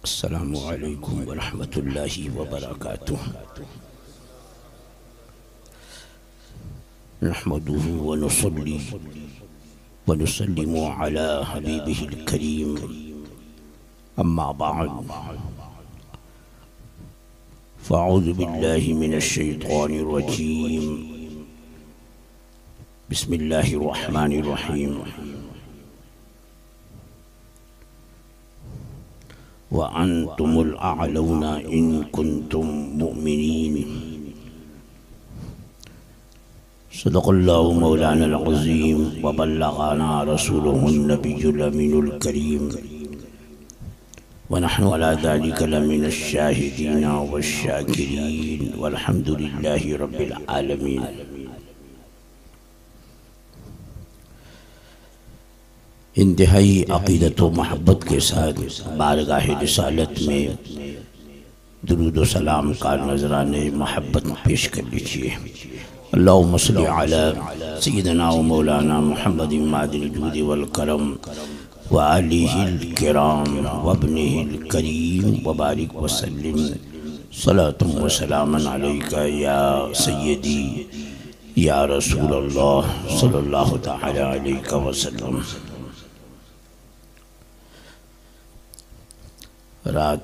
अस्सलामु अलैकुम वरहमतुल्लाहि वबरकातुह। नहमदुहु व नुसल्ली व नुसल्लिमु अला हबीबिहिल करीम, अम्मा बअद, फ़अऊज़ु बिल्लाहि मिनश शैतानिर रजीम, बिस्मिल्लाहिर रहमानिर रहीम। व अंतुमुल अअलौना इन कुंतुम मुमिनीन। सदक़ल्लाहु मौलानल अज़ीम व बल्लग़ना रसूलुहुन नबियुल अमीनुल करीम व नहनु अला ज़ालिका लमिनश शाहिदीन वश्शाकिरीन वल्हम्दुलिल्लाहि रब्बिल आलमीन। इंतहाई अक़ीदत व मोहब्बत के साथ बारगाह रिसालत में दुरूद व सलाम का नजराने मोहब्बत पेश कर लीजिए। अल्लाहुम्मा सल्लि अला सय्यिदना व मौलाना मुहम्मद मादिल जूद वल करम व आलिहिल किराम व इब्निहिल करीम व बारिक व सल्लिम सलातुम व सलामन अलैका या सय्यदी या रसूलल्लाह सल्लल्लाहु तआला अलैहि वसल्लम। रात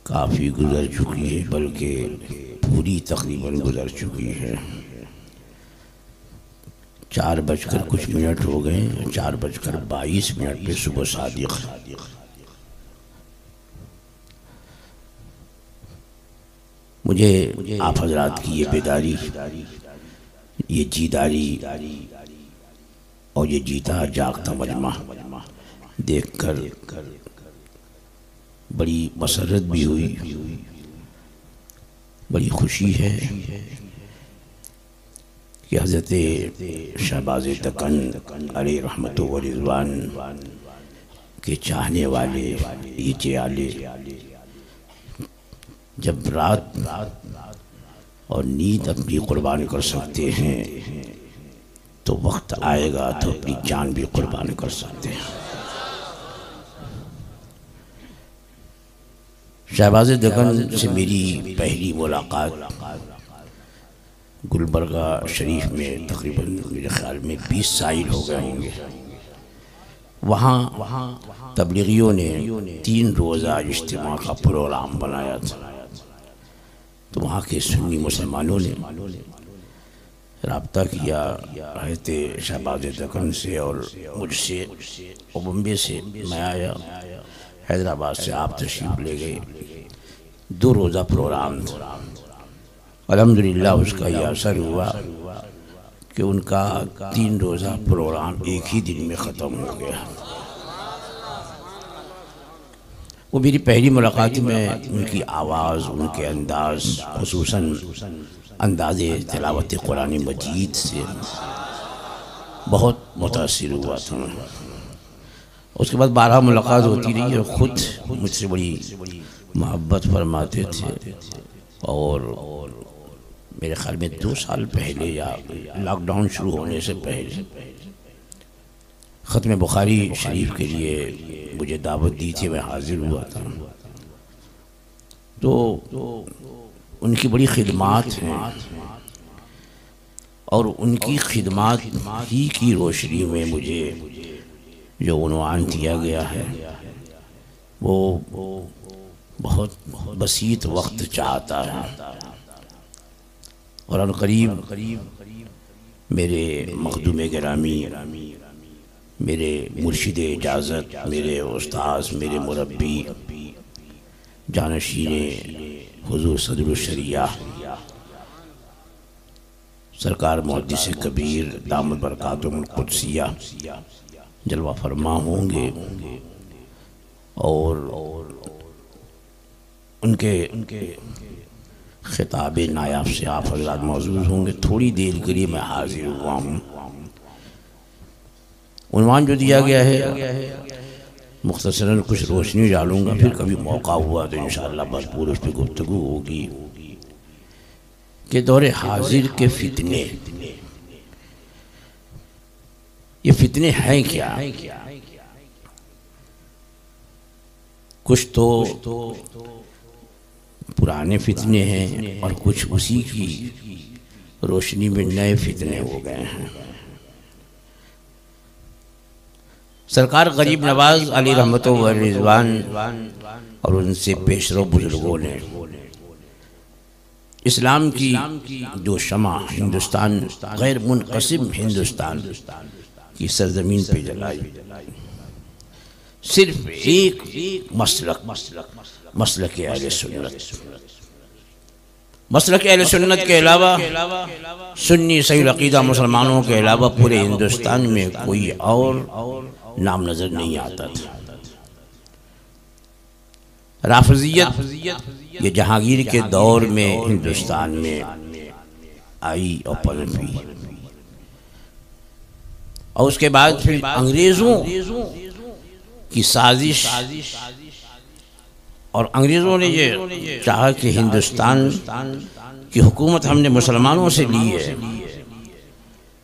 काफ़ी गुज़र चुकी है, बल्कि पूरी तकरीबन गुज़र चुकी है। 4 बजकर कुछ मिनट हो गए, 4 बजकर 22 मिनट पे सुबह सादिक। मुझे आप हजरात की ये बेदारी, ये जीदारी और ये जीता जागता मजमा देखकर बड़ी मसरत भी हुई, बड़ी खुशी है कि हज़रत शहबाज़ दक्कन अलैहि रहमतु व रिज़वान के चाहने वाले ये चयाले जब रात और नींद अपनी कुर्बान कर सकते हैं तो वक्त आएगा तो अपनी जान भी कुर्बान कर सकते हैं। शहबाज़ दक्कन से मेरी पहली मुलाकात गुलबर्गा शरीफ में तकरीबन मेरे ख्याल में 20 साल हो गए होंगे। वहाँ तबलीगियों ने 3 रोज़ा इज्तिमा का प्रोग्राम बनाया था। तो वहाँ के सुन्नी मुसलमानों ने राब्ता किया हज़रत शहबाज़ दक्कन से और मुझसे, और बम्बे से मैं आया, हैदराबाद से आप तशरीफ़ ले गए। 2 रोज़ा प्रोग्राम था। अल्हम्दुलिल्लाह उसका यह असर हुआ कि उनका 3 रोज़ा प्रोग्राम एक ही दिन में ख़त्म हो गया। वो मेरी पहली मुलाकात में उनकी आवाज़, उनके अंदाज़, खुसूसन अंदाज़े तिलावत कुरान मजीद से बहुत मुतासिर हुआ था। उसके बाद 12 मुलाकात होती रही और ख़ुद मुझसे बड़ी मोहब्बत फरमाते थे। और मेरे ख्याल में 2 साल पहले या लॉकडाउन शुरू होने से पहले ख़त्म बुखारी शरीफ के लिए मुझे दावत दी थी, मैं हाज़िर हुआ था। तो उनकी बड़ी खिदमात हैं और उनकी खिदमात ही की रोशनी में मुझे जो उन्वान दिया गया है वो बहुत बसीत वक्त चाहता है। और अनक़रीब मेरे मखदूम गिरामी, मेरे मुर्शिद इजाज़त, मेरे उस्ताद, मेरे मुरब्बी, जानशीने हुज़ूर सदरुल शरिया सरकार मुहद्दिस कबीर दामद बरकातुहुल कुद्सिया जलवा फरमा होंगे और उनके खिताब नायाब से आप हज़रात मौजूद होंगे। थोड़ी देर के लिए मैं हाजिर हुआ हूँ। उन्वान जो दिया गया है मुख्तसरन कुछ रोशनी डालूँगा, फिर कभी मौका हुआ तो इंशाअल्लाह भरपूर उस पर गुफ्तगू होगी कि दौरे हाजिर के फितने, ये फितने हैं क्या? कुछ तो पुराने फितने हैं और कुछ उसी की रोशनी में नए फितने हो गए हैं। सरकार गरीब नवाज अली रहमतो व रिजवान और उनसे पेशरो बुजुर्गों ने इस्लाम की जो शमा हिंदुस्तान, गैर मुनक़सिम हिंदुस्तान की सरजमीन पे जलाई, सिर्फ एक मसलक अहले सुन्नत, मसलक अहले सुन्नत के अलावा सुन्नी सही अक़ीदा मुसलमानों के अलावा पूरे हिंदुस्तान में कोई और नाम नजर नहीं आता था। राफिज़ियत ये जहांगीर के दौर में हिंदुस्तान में आई और पनपी, और उसके बाद फिर अंग्रेज़ों की साजिश, और अंग्रेज़ों ने ये चाहा कि हिंदुस्तान की हुकूमत हमने मुसलमानों से ली है,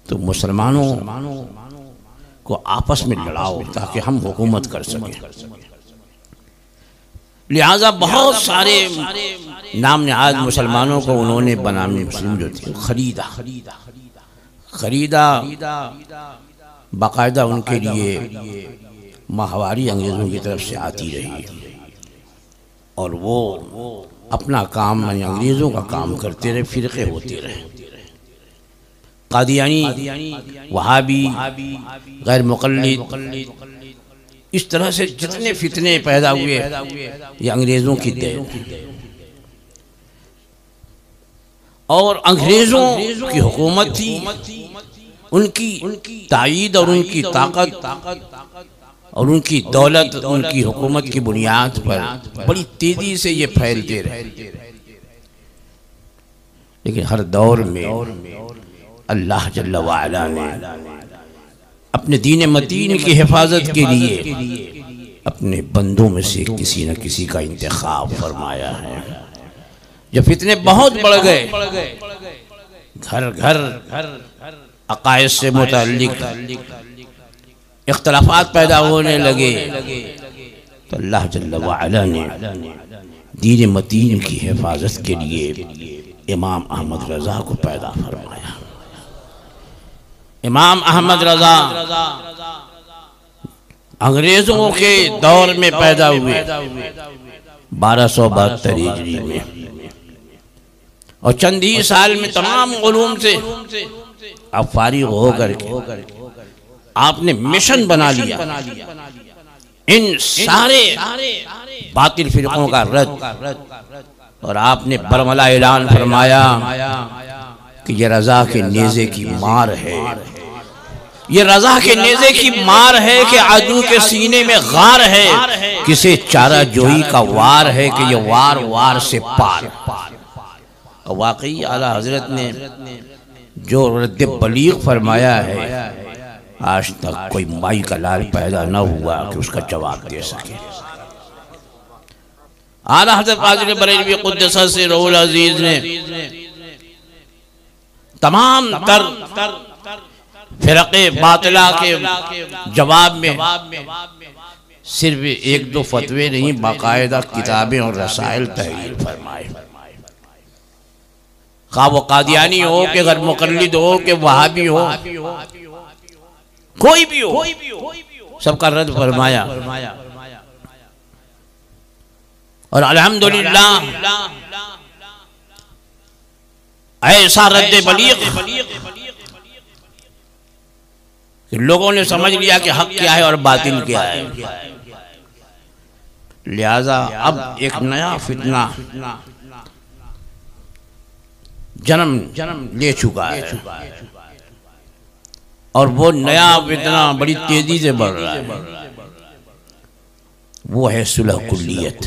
तो मुसलमानों को आपस में लड़ाओ ताकि हम हुकूमत कर सकें। लिहाजा बहुत सारे नाम नहाद मुसलमानों को उन्होंने बनामी मुस्लिम जो थे खरीदा, बाकायदा उनके लिए माहवारी अंग्रेज़ों की तरफ से आती रही, और वो अपना काम यानी अंग्रेज़ों का काम करते रहे, फ़िरक़े होते रहे, कादियानी, वहाबी, गैर मुक़ल्लिद, इस तरह से जितने फितने पैदा हुए ये अंग्रेज़ों की देन। और अंग्रेज़ों की हुकूमत थी, उनकी ताईद और उनकी ताकत और उनकी दौलत, उनकी हुकूमत की बुनियाद पर बड़ी तेज़ी से ये फैलते रहे। लेकिन हर दौर में अल्लाह जल्ल व अला ने अपने दीन मतीन की हिफाजत के लिए अपने बंदों में से किसी न किसी का इंतखाब फरमाया है। जब फितने बहुत बढ़ गए, घर घर अकायद से मुतल्लिक इख्तलाफात पैदा होने लगे, तो अल्लाह जल्ल व अला ने दीन मतीन की हिफाजत के लिए इमाम अहमद रज़ा को पैदा फरमाया। इमाम अहमद रज़ा अंग्रेज़ों के दौर में पैदा हुए 1272 हिजरी में, और चंद ही साल में तमाम उलूम से अब फारिग होकर के आपने मिशन बना लिया इन सारे बातिल फिरकों का रद्द, और आपने बरमला ऐलान फरमाया कि ये रज़ा के नेज़े की मार है, ये रज़ा के नेज़े की मार है कि आदू के सीने में गार है, किसे चारा जोई का वार है कि ये वार वार से पार। और वाकई आला हजरत ने जो रद्द बलीग फरमाया है, आज तक कोई माई का लाल पैदा न हुआ कि उसका जवाब दे सके। आला हज़रत क़ादिर बरेलवी क़ुद्दस सिर्रुल अज़ीज़ ने तमाम तर फ़िरक़े बातिला के जवाब में सिर्फ एक दो फतवे नहीं, बाकायदा किताबें और रसाइल तहरीर फरमाए। खा वो कादियानी हो कि गैर मुक़ल्लिद हो कि वहाबी हो, कोई भी हो, सबका रद्द फरमाया। और अल्हम्दुलिल्लाह ऐसा रद्द बलीग लोगों ने समझ लिया कि हक क्या है और बातिल क्या है। लिहाजा अब एक नया फितना जन्म ले चुका है, और वो नया फितना बड़ी तेजी से बढ़ रहा है। वो है सुलह कुल्लियत।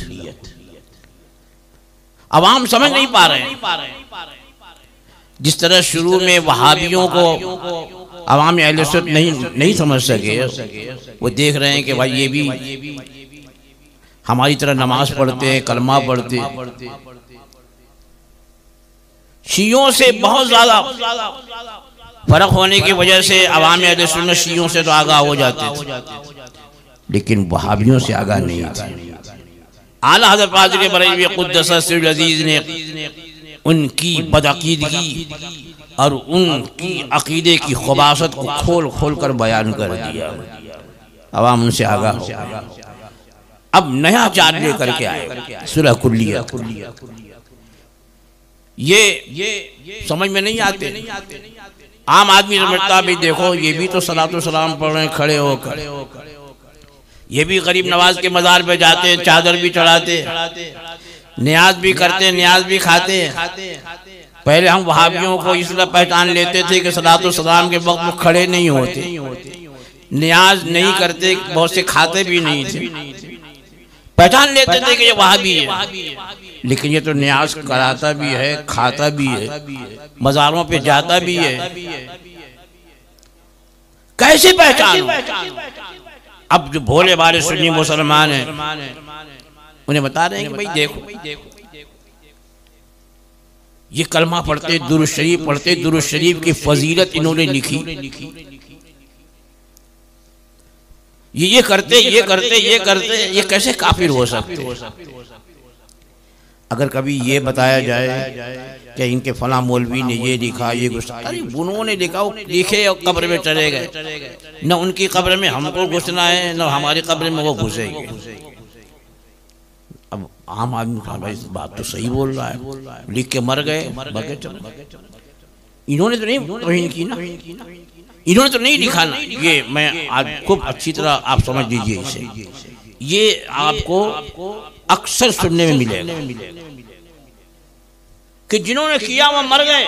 अवाम समझ नहीं पा रहे। जिस तरह शुरू में वहाबियों को अवाम अहले सुन्नत नहीं समझ सके, वो देख रहे हैं कि भाई ये भी हमारी तरह नमाज पढ़ते हैं, कलमा पढ़ते। शियों से बहुत ज्यादा फर्क होने की वजह से अवाम अहले सुन्नत शियों से तो आगाह हो जाते थे, लेकिन वहाबियों से आगाह नहीं थे। आला हज़रत फ़ाज़िल बरेलवी क़ुद्दस सिर्रुल अज़ीज़ ने उनकी बदअक़ीदगी और उनकी अक़ीदे की ख़ुबासत को खोल खोल कर बयान कर दिया। अवाम उनसे आगाह हो। अब नया चार्ज लेकर के आए सुलह कुल्लिया। ये समझ में नहीं आते। आम आदमी समझता भाई देखो ये भी तो सलातो सलाम पढ़ रहे हैं खड़े होकर, ये भी गरीब नवाज के मज़ार पे जाते हैं, चादर भी चढ़ाते, न्याज भी करते, न्याज भी खाते। पहले हम वहाबियों को इसलिए पहचान लेते थे कि सलातो सलाम के वक्त वो खड़े नहीं होते, न्याज नहीं करते, बहुत से खाते भी नहीं थे, पहचान लेते थे कि ये वहाबी है। लेकिन ये तो न्याज कराता भी है, खाता भी है, मज़ारों पे जाता भी है। कैसे पहचान? अब जो भोले भाले सुन्नी मुसलमान हैं उन्हें बता रहे हैं कि भाई देखो ये कलमा पढ़ते, दुरूद शरीफ पढ़ते, दुरूद शरीफ की फजीलत इन्होंने लिखी, ये करते, ये कैसे काफिर हो सकते? अगर कभी ये बताया जाए कि इनके फला मौलवी ने ये लिखा, ये अरे उन्होंने लिखा, वो लिखे और कब्र में चले गए, न उनकी कब्र में हमको घुसना है न हमारी कब्र में वो घुसेंगे। अब आम आदमी भाई बात तो सही बोल रहा है, लिख के मर गए, इन्होंने तो नहीं तौहीन की ना, इन्होंने तो नहीं लिखा ना। ये मैं आज खूब अच्छी तरह आप समझ लीजिए इसे, ये आपको अक्सर सुनने में मिलेगा कि जिन्होंने किया वो मर गए,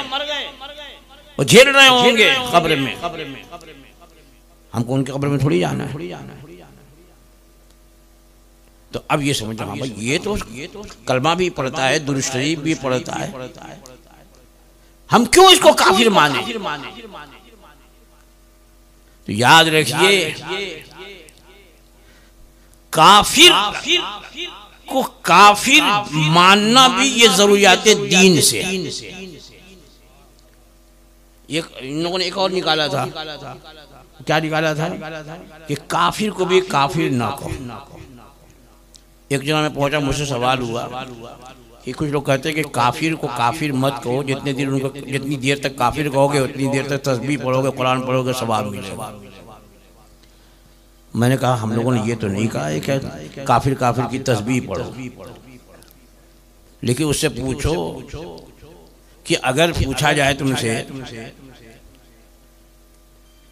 वो झेल रहे होंगे कब्र में, हमको उनके कब्र में थोड़ी जाना है। तो अब ये समझ हाँ भाई ये तो कलमा भी पढ़ता है, दुरूद शरीफ भी पढ़ता है, हम क्यों इसको काफिर माने? तो याद रखिए काफिर को काफिर मानना भी ये जरूरियात दीन से। ये इन लोगों ने एक और निकाला था, क्या निकाला था कि काफिर को भी काफिर ना कहो। एक जगह में पहुंचा, मुझसे सवाल हुआ कि कुछ लोग कहते हैं कि काफिर को काफिर मत कहो, जितनी देर तक काफिर कहोगे उतनी देर तक तस्बीह पढ़ोगे, कुरान पढ़ोगे, सवाब मिलेगा। मैंने कहा हम लोगों ने ये तो नहीं कहा है कि काफिर काफिर की तस्बीह पढ़ो, लेकिन उससे पूछो कि अगर पूछा जाए तुमसे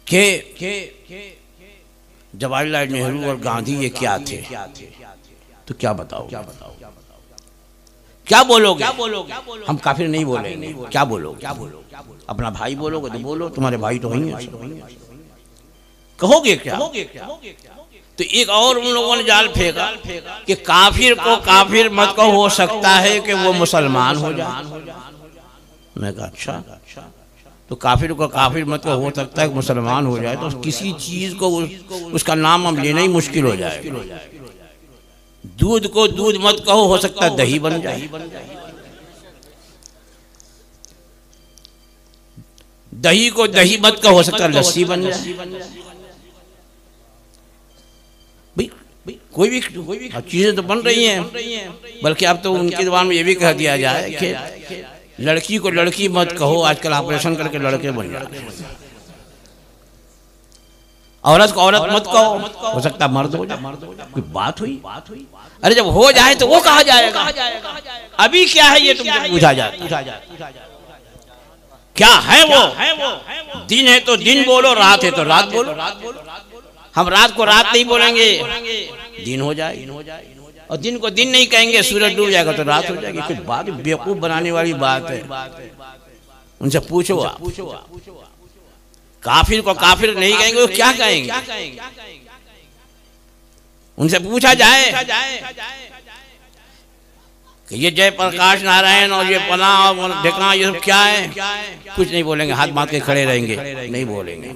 कि जवाहरलाल नेहरू और गांधी ये क्या थे, तो क्या बताओ, क्या बोलोगे? हम काफिर नहीं बोलेंगे, क्या बोलोगे? अपना भाई बोलोगे तो बोलो, तुम्हारे भाई तो नहीं है, कहोगे क्या? तो एक और उन लोगों ने जाल फेंका कि काफिर को काफिर मत कहो, हो सकता है कि वो मुसलमान हो जाए। मैं कहा अच्छा, तो काफिर को काफिर मत कहो, हो सकता है कि मुसलमान हो जाए, तो किसी चीज को उसका नाम हम लेना ही मुश्किल हो जाए। दूध को दूध मत कहो, हो सकता है दही बन जाए, दही को दही मत कहो, हो सकता है लस्सी बन जाए। कोई भी चीजें तो बन रही हैं, बल्कि अब तो उनकी जुबान में ये भी कह दिया जाए कि लड़की को लड़की मत कहो, आजकल ऑपरेशन करके लड़के बन जाते हैं। औरत को औरत मत कहो, हो सकता मर्द हो जाए। कोई बात हुई? अरे जब हो जाए तो वो कहा जाएगा, अभी क्या है ये तुमसे पूछा जाता। क्या है वो? दिन है तो दिन बोलो, रात है तो रात बोलो। हम रात को रात नहीं बोलेंगे, दिन हो जाए, और दिन को दिन नहीं कहेंगे, सूरज डूब जाएगा तो रात हो जाएगी। कुछ बात बेवकूफ बनाने वाली बात है। उनसे पूछो, काफिर को काफिर नहीं कहेंगे, वो क्या कहेंगे? उनसे पूछा जाए कि ये जयप्रकाश नारायण और ये पना और ढेकना ये सब क्या है, कुछ नहीं बोलेंगे, हाथ बांध के खड़े रहेंगे, नहीं बोलेंगे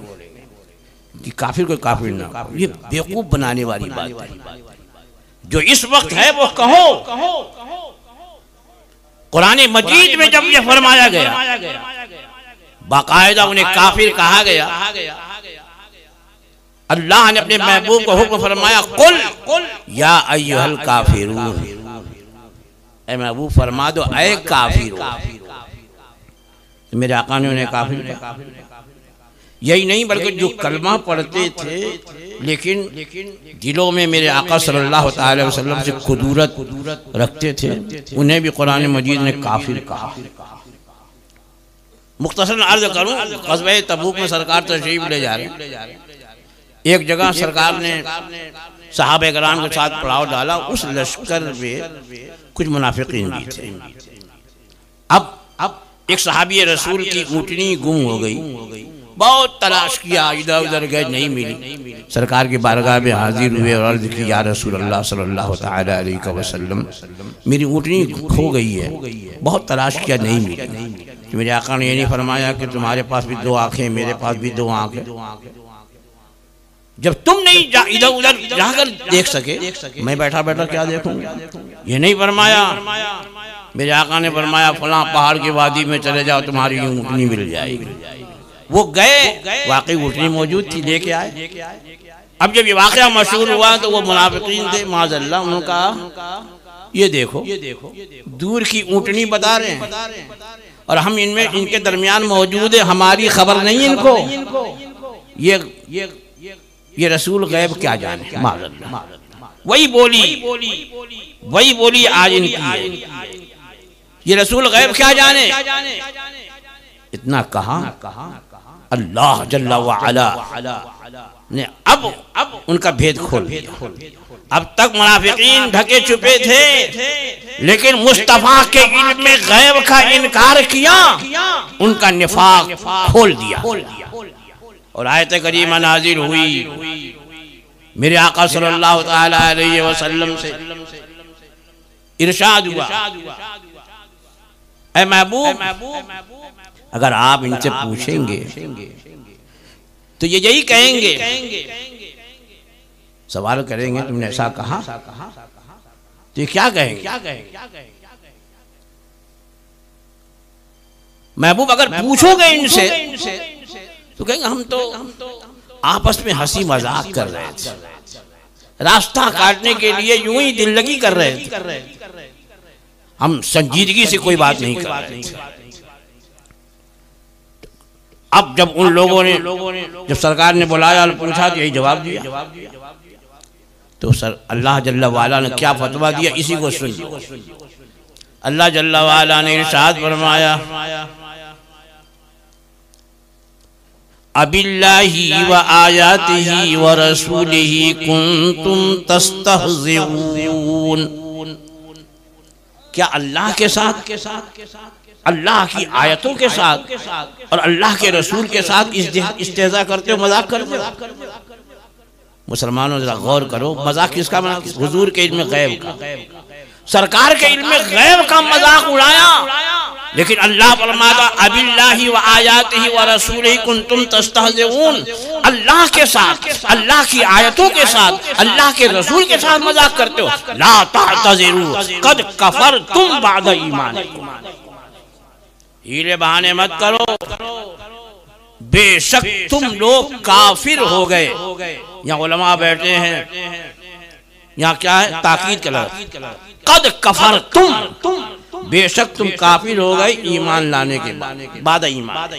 कि काफिर को काफिर ना। ये बेवकूफ बनाने वाली बात है। जो इस वक्त है वो कहो। कुरान मजीद में जब ये फरमाया गया, बाकायदा उन्हें काफिर कहा गया, अल्लाह ने अपने महबूब को हुक्म फरमाया, कुल या अय्युहल काफिरून, ऐ महबूब फरमा दो ऐ काफिर हो। मेरे आका ने उन्हें काफिर कहा। यही नहीं बल्कि जो कलमा पढ़ते थे लेकिन दिलों में मेरे आका सल्लल्लाहु अलैहि वसल्लम से कुदूरत रखते थे, उन्हें भी कुरान मजीद ने काफिर कहा। मुख्तसरन अर्ज करूं, ग़ज़वा तबूक में सरकार तशरीफ ले जा रहे हैं। एक जगह सरकार ने सहाबा किराम के साथ पड़ाव डाला, उस लश्कर में कुछ मुनाफिकीन भी थे। अब एक सहाबी रसूल की ऊँटनी गुम हो गई, बहुत तलाश किया, इधर उधर गए, नहीं मिली। सरकार की बारगाह में हाजिर हुए और अर्ज की, या रसूल अल्लाह सल्लल्लाहु तआला अलैहि वसल्लम, मेरी ऊँटनी खो गई है, बहुत तलाश किया, नहीं मिली। तो मेरे आका ने ये नहीं फरमाया कि तुम्हारे पास भी दो आँखें, मेरे पास भी दो आँखें, जब तुम नहीं इधर उधर जाकर देख सके, मैं बैठा बैठा क्या देखूंगा? ये नहीं फरमाया। मेरे आका ने फरमाया फलां पहाड़ की वादी में चले जाओ, तुम्हारी ऊँटनी मिल जाएगी। वो गए, वाकई ऊँटनी मौजूद थी, लेके आए। अब जब ये वाकया मशहूर हुआ तो वो मुनाफिकीन थे माज़अल्लाह, उन्होंने कहा ये देखो दूर की ऊँटनी बता रहे हैं और हम इनमें इनके दरमियान मौजूद है, हमारी खबर नहीं इनको। ये रसूल गैब क्या जाने। वही बोली आज इनकी, ये रसूल गैब क्या जाने। इतना कहा अल्लाह जल्ला व अला ने अब उनका भेद खोल दिया। अब तक मुनाफिकीन ढके छुपे थे, लेकिन मुस्तफा के इल्म में गैब का इनकार किया, उनका निफाक खोल दिया। और आयत करीमा नाजिल हुई, मेरे आका सल्लल्लाहु तआला अलैहि वसल्लम से इरशाद हुआ, ऐ महबूब, अगर आप इनसे पूछेंगे तो ये यही कहेंगे, सवाल करेंगे तुमने ऐसा कहा, तो ये क्या कहेंगे? महबूब अगर पूछोगे इनसे तो कहेंगे हम तो आपस में हंसी मजाक कर रहे थे, रास्ता काटने के लिए यूं ही दिल लगी कर रहे थे, हम संजीदगी से कोई बात नहीं कर रहे थे। अब जब उन लोगों ने जब सरकार ने बुलाया और पूछा तो यही जवाब दिया, तो सर अल्लाह जल्ला वाला ने क्या फतवा दिया, इसी को सुन। अल्लाह जल्ला वाला ने इरशाद फरमाया, अबिल्लाहि व आयातिहि व रसूलिहि कुंतुम तस्तहज़िऊन। क्या अल्लाह के साथ, अल्लाह की आयतों के साथ और अल्लाह के रसूल के साथ इस्तेज़ा करते हो, मजाक करते हो? मुसलमानों जरा गौर करो, मजाक किसका बना? हुजूर के इल्म गैब का, सरकार के इल्म गैब का मजाक उड़ाया। लेकिन अल्लाह फरमाता अबिल्लाहि व आयातिहि व रसूलिहि कुंतुम तस्तहज़िऊन, अल्लाह के साथ, अल्लाह की आयतों के साथ, अल्लाह के रसूल के साथ मजाक करते हो। ला तअतज़िरू क़द कफ़रतुम बअद ईमानिकुम, हीले बहाने मत करो, बेशक तुम लोग काफिर हो गए। यहाँ उलमा बैठे हैं, यहाँ क्या है? ताकीद कलर, कद कफर तुम, बेशक तुम काफिर हो गए ईमान लाने के बाद ईमान।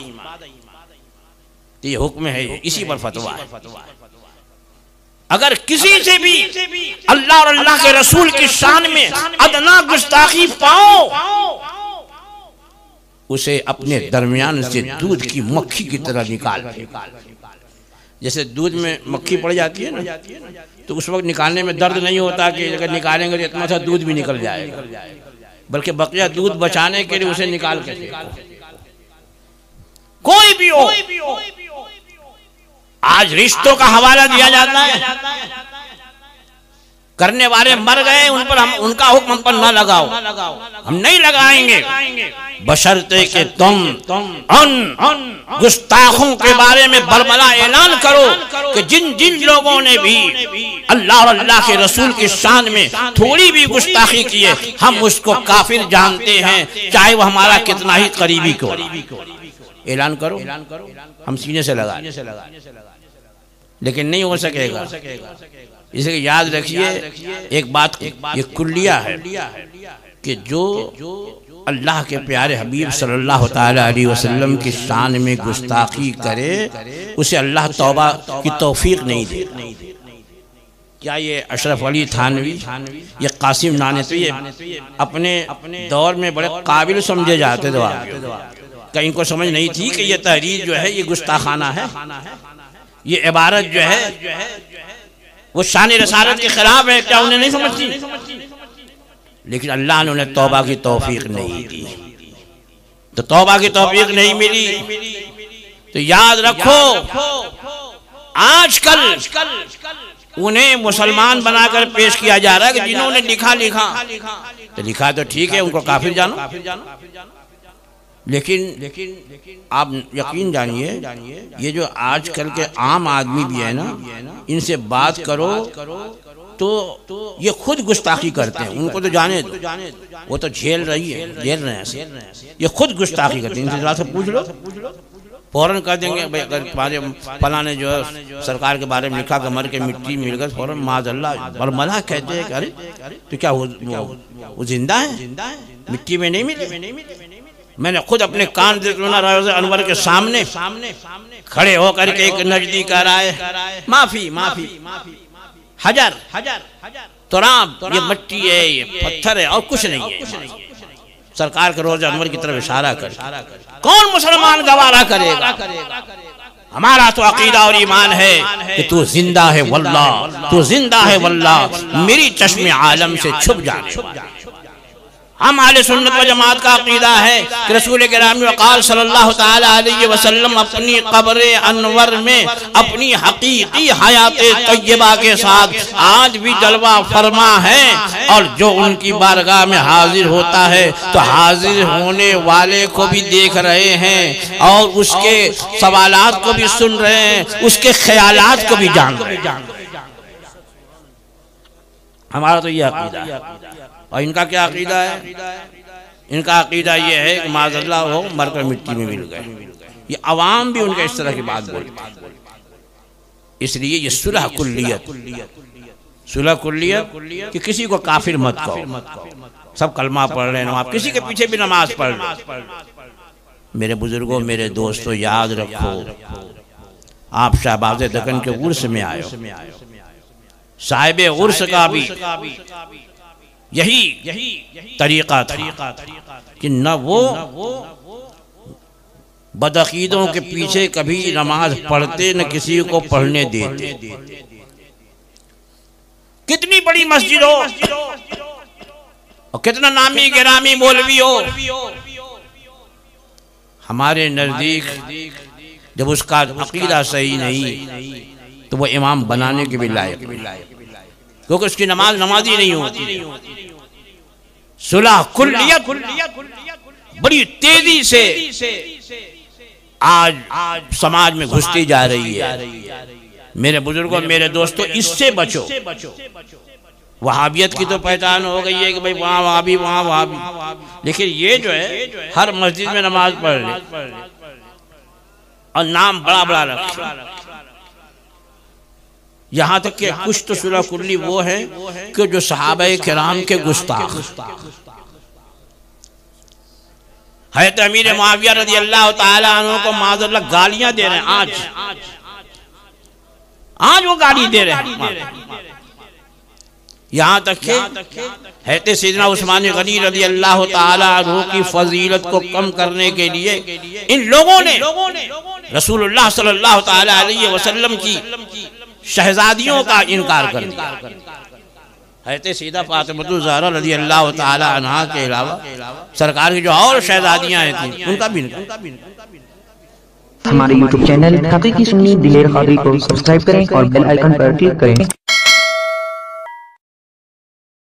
ये हुक्म है, इसी पर फतवा है। अगर किसी से भी अल्लाह और अल्लाह के रसूल की शान में अदना गुस्ताखी पाओ, उसे अपने दरमियान से दूध की मक्खी की तरह निकाल। जैसे दूध में मक्खी पड़ जाती है ना, तो उस वक्त निकालने में दर्द नहीं होता कि अगर निकालेंगे तो इतना सा दूध भी निकल जाएगा, बल्कि बकिया दूध बचाने के लिए उसे निकाल के कोई भी हो। आज रिश्तों का हवाला दिया जाता है, करने वाले मर गए, उन पर हम उनका हुक्म हम पर ना लगाओ, हम नहीं लगाएंगे, बशर्ते कि तुम उन गुस्ताखों के बारे में बरबला ऐलान करो कि जिन जिन लोगों ने भी अल्लाह और अल्लाह के रसूल की शान में थोड़ी भी गुस्ताखी की है, हम उसको काफिर जानते हैं, चाहे वो हमारा कितना ही करीबी को। ऐलान करो, हम सीने से लगा, लेकिन नहीं हो सकेगा। इसलिए याद रखिए एक बात, ये कुल्लिया है, कि जो अल्लाह के प्यारे हबीब सल्लल्लाहु ताला अलैहि वसल्लम की शान में गुस्ताखी करे उसे अल्लाह तौबा की तौफीक नहीं दे। क्या ये अशरफ अली थानवी, ये कासिम नानवी अपने दौर में बड़े काबिल समझे जाते थे। कहीं को समझ नहीं थी कि ये तहरीर जो है ये गुस्ताखाना है, ये इबारत जो है वो शान रसालत के खिलाफ है। क्या उन्हें नहीं समझती? लेकिन अल्लाह ने उन्हें तौबा की तौफीक नहीं दी। तो तौबा की तौफीक नहीं मिली तो याद रखो आजकल उन्हें मुसलमान बनाकर पेश किया जा रहा है कि जिन्होंने लिखा तो लिखा तो ठीक है, उनको काफिर जानो। लेकिन आप यकीन जानिए ये जो आजकल के आम आदमी भी है ना, इनसे बात करो तो ये खुद गुस्ताखी करते हैं। उनको तो जाने दो, वो तो झेल रहे हैं, ये खुद गुस्ताखी करते हैं। इनसे जरा से पूछ लो, फौरन कर देंगे भाई अगर तुम्हारे फलाने जो है सरकार के बारे में लिखा कि मर के मिट्टी मिल गई, फौरन माज़अल्लाह बरमला कहते हैं कि अरे तो क्या वो जिंदा है, मिट्टी में नहीं मिले। मैंने खुद अपने कान से सुना रोज़े अनवर के सामने खड़े होकर के एक नजदीक आ रहा है, माफी हजर तुराब, ये मिट्टी है, ये पत्थर है और कुछ नहीं है। सरकार के रोज़े अनवर की तरफ इशारा कर कौन मुसलमान गवारा करेगा? हमारा तो अकीदा और ईमान है कि तू जिंदा है वल्लाह, तू जिंदा है वल्लाह, मेरी चश्मे आलम से छुप जाने। हम आले सुन्नत व जमात का अकीदा है कि रसूल किराम वक़ाल सल्लल्लाहु ताला अलैहि वसल्लम अपनी कब्र अनवर में अपनी हकीकी हयात तय्यबा के साथ आज भी जलवा फरमा है, और जो उनकी बारगाह में हाजिर होता है तो हाजिर होने वाले को भी देख रहे हैं और उसके सवालात को भी सुन रहे हैं, उसके ख्यालात को भी जान रहे हैं। हमारा तो यह अकीदा है। और इनका क्या अकीदा है? इनका अकीदा ये है कि माज़अल्लाह हो मरकर मिट्टी में मिल गए। ये अवाम भी उनका इस तरह की बात बोलती है। इसलिए ये सुलह कुल्लियत कि किसी को काफिर मत कहो, सब कलमा पढ़ रहे हैं, आप किसी के पीछे भी नमाज पढ़ लो। मेरे बुजुर्गों, मेरे दोस्तों, याद रखो आप शहबाज़ दकन के उर्स में आए, साहिब उर्स का भी यही तरीका था कि न वो बदअकीदों के पीछे कभी नमाज पढ़ते न किसी को पढ़ने देते। कितनी बड़ी मस्जिद हो और कितना नामी गिरामी मौलवी हो, हमारे नजदीक जब उसका अकीदा सही नहीं तो वो इमाम बनाने के भी लायक, क्योंकि उसकी नमाजी नहीं होती। सुलह कुल्लियत बड़ी तेजी से आज समाज में घुसती जा रही है। मेरे बुजुर्गों, मेरे दोस्तों, इससे बचो। वहाबियत की तो पहचान हो गई है कि भाई वहाँ वहाबी, वहाँ वहाबी, लेकिन ये जो है हर मस्जिद में नमाज पढ़ ले और नाम बड़ा बड़ा रखे। यहाँ तक कि कुछ तो सुलह कुल्ली वो है कि जो सहाबाए किराम के गुस्ताख, हज़रत अमीर मुआविया रज़ी अल्लाह ताला अन्हु को माज़अल्लाह गालियां दे रहे हैं। आज वो गाली दे रहे हैं। यहाँ तक कि हज़रत सैयदना उस्मान गनी रज़ी अल्लाह ताला अन्हु की फजीलत को कम करने के लिए इन लोगों ने रसूलुल्लाह सल्लल्लाहु ताला अलैहि वसल्लम की शहजादियों का इनकार कर दिया। हज़रत सैयदा फातिमा ज़हरा रज़ी अल्लाह ताला अन्हा के अलावा सरकार की जो और शहजादियाँ थीं उनका भी हमारे YouTube चैनल हकीकी सुन्नी दिलेर कादरी को सब्सक्राइब करें और बेल आइकन पर क्लिक करें।